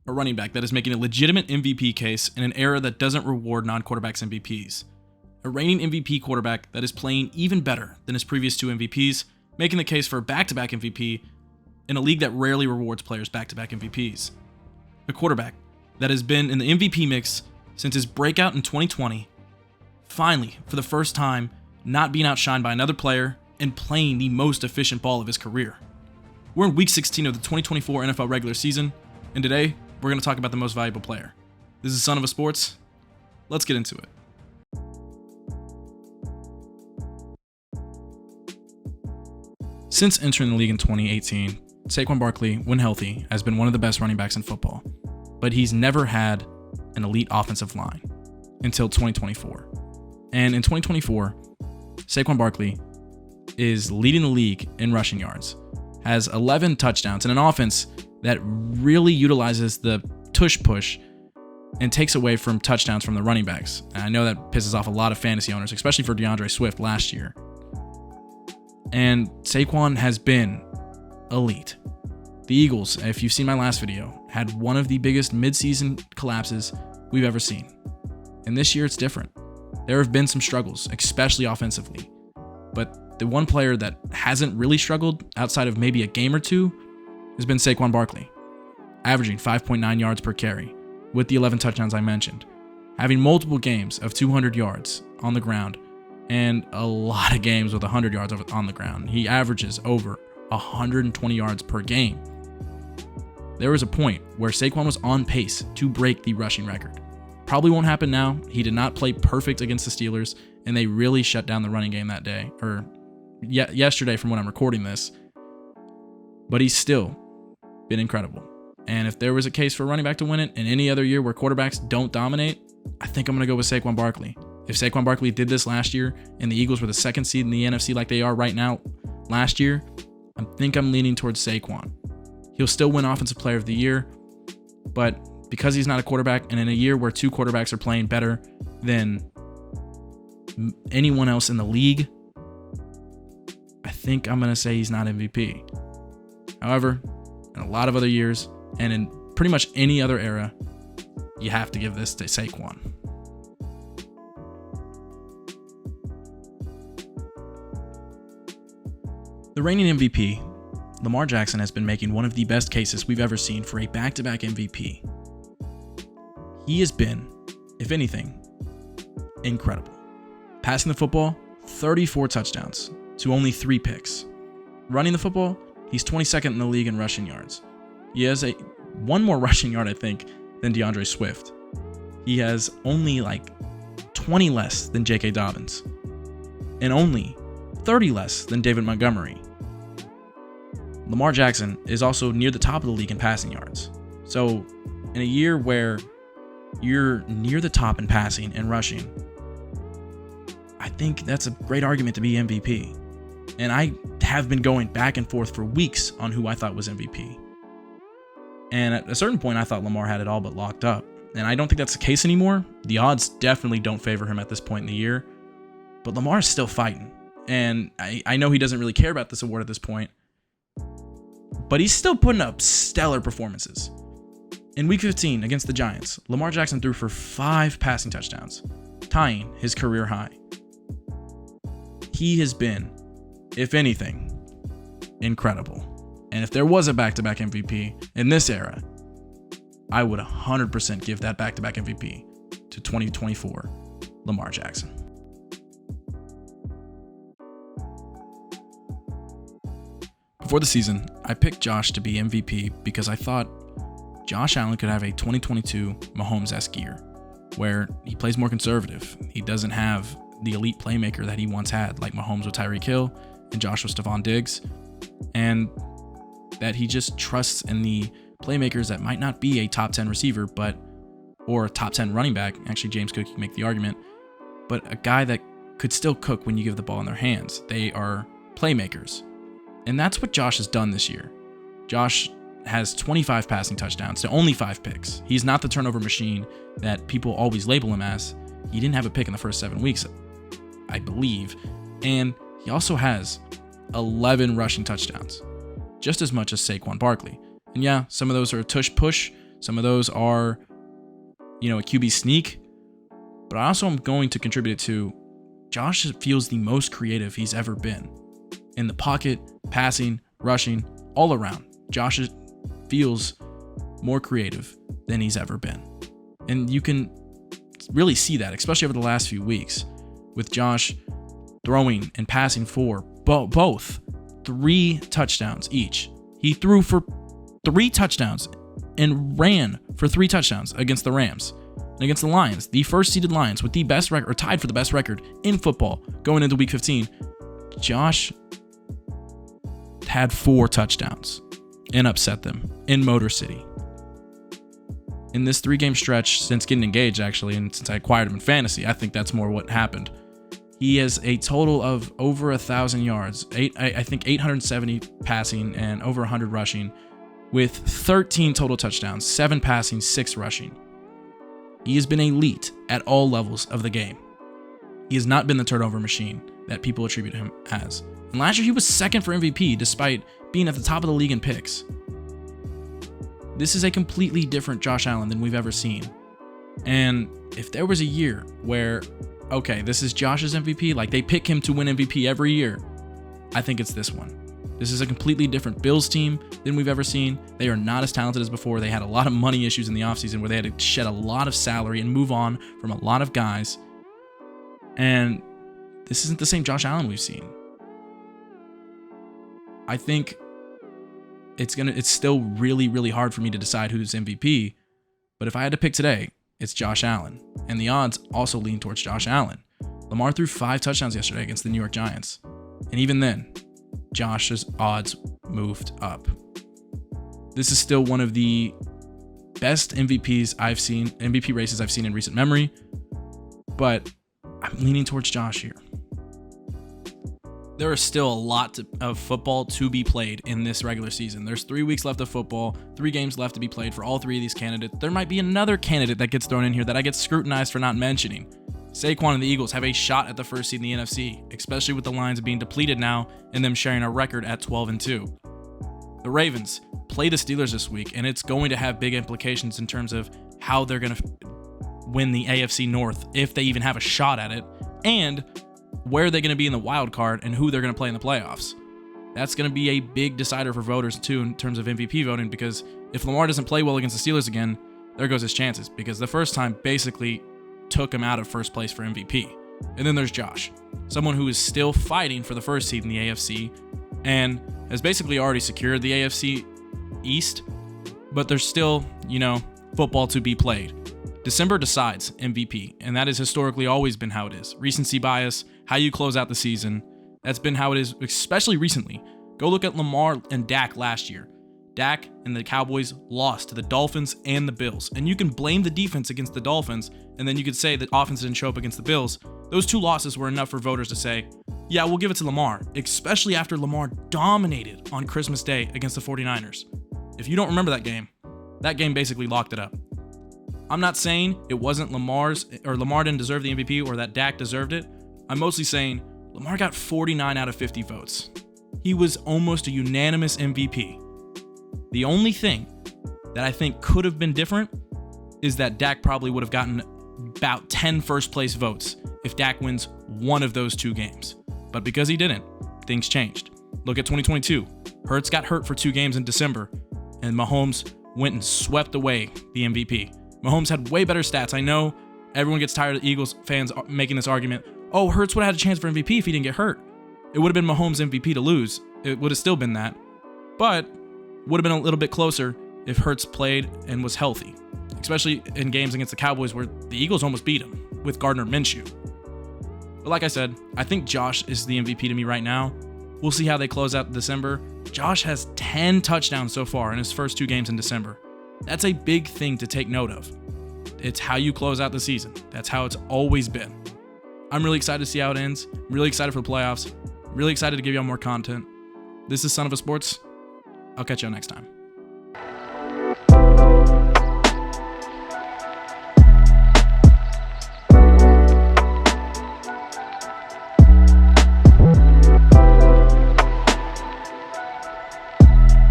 a running back that is making a legitimate MVP case in an era that doesn't reward non-quarterbacks MVPs. A reigning MVP quarterback that is playing even better than his previous 2 MVPs, making the case for a back-to-back MVP in a league that rarely rewards players back-to-back MVPs. A quarterback that has been in the MVP mix since his breakout in 2020, finally, for the first time, not being outshined by another player and playing the most efficient ball of his career. We're in week 16 of the 2024 NFL regular season, and today, we're going to talk about the most valuable player. This is Son of a Sports. Let's get into it. Since entering the league in 2018, Saquon Barkley, when healthy, has been one of the best running backs in football, but he's never had an elite offensive line until 2024. And in 2024, Saquon Barkley is leading the league in rushing yards, has 11 touchdowns, and an offense that really utilizes the tush-push and takes away from touchdowns from the running backs. And I know that pisses off a lot of fantasy owners, especially for DeAndre Swift last year. And Saquon has been elite. The Eagles, if you've seen my last video, had one of the biggest midseason collapses we've ever seen. And this year it's different. There have been some struggles, especially offensively. But the one player that hasn't really struggled outside of maybe a game or two has been Saquon Barkley, averaging 5.9 yards per carry with the 11 touchdowns I mentioned, having multiple games of 200 yards on the ground and a lot of games with 100 yards on the ground. He averages over 120 yards per game. There was a point where Saquon was on pace to break the rushing record. Probably won't happen now. He did not play perfect against the Steelers, and they really shut down the running game that day, or yesterday from when I'm recording this. But he's still been incredible. And if there was a case for a running back to win it in any other year where quarterbacks don't dominate, I think I'm going to go with Saquon Barkley. If Saquon Barkley did this last year and the Eagles were the second seed in the NFC like they are right now last year, I think I'm leaning towards Saquon. He'll still win Offensive Player of the Year, but because he's not a quarterback, and in a year where 2 quarterbacks are playing better than anyone else in the league, I think I'm going to say he's not MVP. However, in a lot of other years, and in pretty much any other era, you have to give this to Saquon. The reigning MVP, Lamar Jackson, has been making one of the best cases we've ever seen for a back-to-back MVP. He has been, if anything, incredible. Passing the football, 34 touchdowns to only 3 picks. Running the football, he's 22nd in the league in rushing yards. He has one more rushing yard, I think, than DeAndre Swift. He has only 20 less than J.K. Dobbins, and only 30 less than David Montgomery. Lamar Jackson is also near the top of the league in passing yards. So in a year where you're near the top in passing and rushing, I think that's a great argument to be MVP. And I have been going back and forth for weeks on who I thought was MVP. And at a certain point, I thought Lamar had it all but locked up. And I don't think that's the case anymore. The odds definitely don't favor him at this point in the year. But Lamar is still fighting. And I know he doesn't really care about this award at this point. But he's still putting up stellar performances. In Week 15 against the Giants, Lamar Jackson threw for 5 passing touchdowns, tying his career high. He has been, if anything, incredible. And if there was a back-to-back MVP in this era, I would 100% give that back-to-back MVP to 2024 Lamar Jackson. Before the season, I picked Josh to be MVP because I thought Josh Allen could have a 2022 Mahomes-esque year, where he plays more conservative. He doesn't have the elite playmaker that he once had, like Mahomes with Tyreek Hill and Josh with Stephon Diggs, and that he just trusts in the playmakers that might not be a top 10 receiver, or a top 10 running back. Actually, James Cook can make the argument, but a guy that could still cook when you give the ball in their hands. They are playmakers. And that's what Josh has done this year. Josh has 25 passing touchdowns to only 5 picks. He's not the turnover machine that people always label him as. He didn't have a pick in the first 7 weeks, I believe. And he also has 11 rushing touchdowns, just as much as Saquon Barkley. And yeah, some of those are a tush push, Some of those are, a QB sneak. But I also am going to contribute it to Josh feels the most creative he's ever been. In the pocket, passing, rushing, all around. Josh feels more creative than he's ever been. And you can really see that, especially over the last few weeks, with Josh throwing and passing for both 3 touchdowns each. He threw for 3 touchdowns and ran for 3 touchdowns against the Rams and against the Lions, the first seeded Lions with the best record, or tied for the best record in football going into week 15. Josh had 4 touchdowns and upset them in Motor City. In this 3-game stretch since getting engaged, actually, and since I acquired him in fantasy, I think that's more what happened. He has a total of over 1,000 yards, I think 870 passing and over 100 rushing, with 13 total touchdowns, 7 passing, 6 rushing. He has been elite at all levels of the game. He has not been the turnover machine that people attribute him as. And last year, he was second for MVP despite being at the top of the league in picks. This is a completely different Josh Allen than we've ever seen. And if there was a year where, okay, this is Josh's MVP, like they pick him to win MVP every year, I think it's this one. This is a completely different Bills team than we've ever seen. They are not as talented as before. They had a lot of money issues in the offseason where they had to shed a lot of salary and move on from a lot of guys. And this isn't the same Josh Allen we've seen. I think it's still really, really hard for me to decide who's MVP. But if I had to pick today, it's Josh Allen. And the odds also lean towards Josh Allen. Lamar threw 5 touchdowns yesterday against the New York Giants. And even then, Josh's odds moved up. This is still one of the best MVP races I've seen in recent memory, but I'm leaning towards Josh here. There is still a lot of football to be played in this regular season. There's 3 weeks left of football, 3 games left to be played for all 3 of these candidates. There might be another candidate that gets thrown in here that I get scrutinized for not mentioning. Saquon and the Eagles have a shot at the first seed in the NFC, especially with the Lions being depleted now and them sharing a record at 12-2. The Ravens play the Steelers this week, and it's going to have big implications in terms of how they're going to win the AFC North, if they even have a shot at it, and where they're going to be in the wild card and who they're going to play in the playoffs. That's going to be a big decider for voters, too, in terms of MVP voting, because if Lamar doesn't play well against the Steelers again, there goes his chances, because the first time basically took him out of first place for MVP. And then there's Josh, someone who is still fighting for the first seed in the AFC and has basically already secured the AFC East, but there's still, football to be played. December decides MVP, and that has historically always been how it is. Recency bias, how you close out the season, that's been how it is, especially recently. Go look at Lamar and Dak last year. Dak and the Cowboys lost to the Dolphins and the Bills. And you can blame the defense against the Dolphins, and then you could say that offense didn't show up against the Bills. Those 2 losses were enough for voters to say, yeah, we'll give it to Lamar, especially after Lamar dominated on Christmas Day against the 49ers. If you don't remember that game basically locked it up. I'm not saying it wasn't Lamar's, or Lamar didn't deserve the MVP, or that Dak deserved it. I'm mostly saying Lamar got 49 out of 50 votes. He was almost a unanimous MVP. The only thing that I think could have been different is that Dak probably would have gotten about 10 first place votes if Dak wins one of those 2 games. But because he didn't, things changed. Look at 2022. Hurts got hurt for 2 games in December, and Mahomes went and swept away the MVP. Mahomes had way better stats. I know everyone gets tired of Eagles fans making this argument. Oh, Hurts would have had a chance for MVP if he didn't get hurt. It would have been Mahomes' MVP to lose. It would have still been that. But would have been a little bit closer if Hurts played and was healthy, especially in games against the Cowboys where the Eagles almost beat him with Gardner Minshew. But like I said, I think Josh is the MVP to me right now. We'll see how they close out December. Josh has 10 touchdowns so far in his first 2 games in December. That's a big thing to take note of. It's how you close out the season. That's how it's always been. I'm really excited to see how it ends. I'm really excited for the playoffs. I'm really excited to give y'all more content. This is Son of a Sports. I'll catch y'all next time.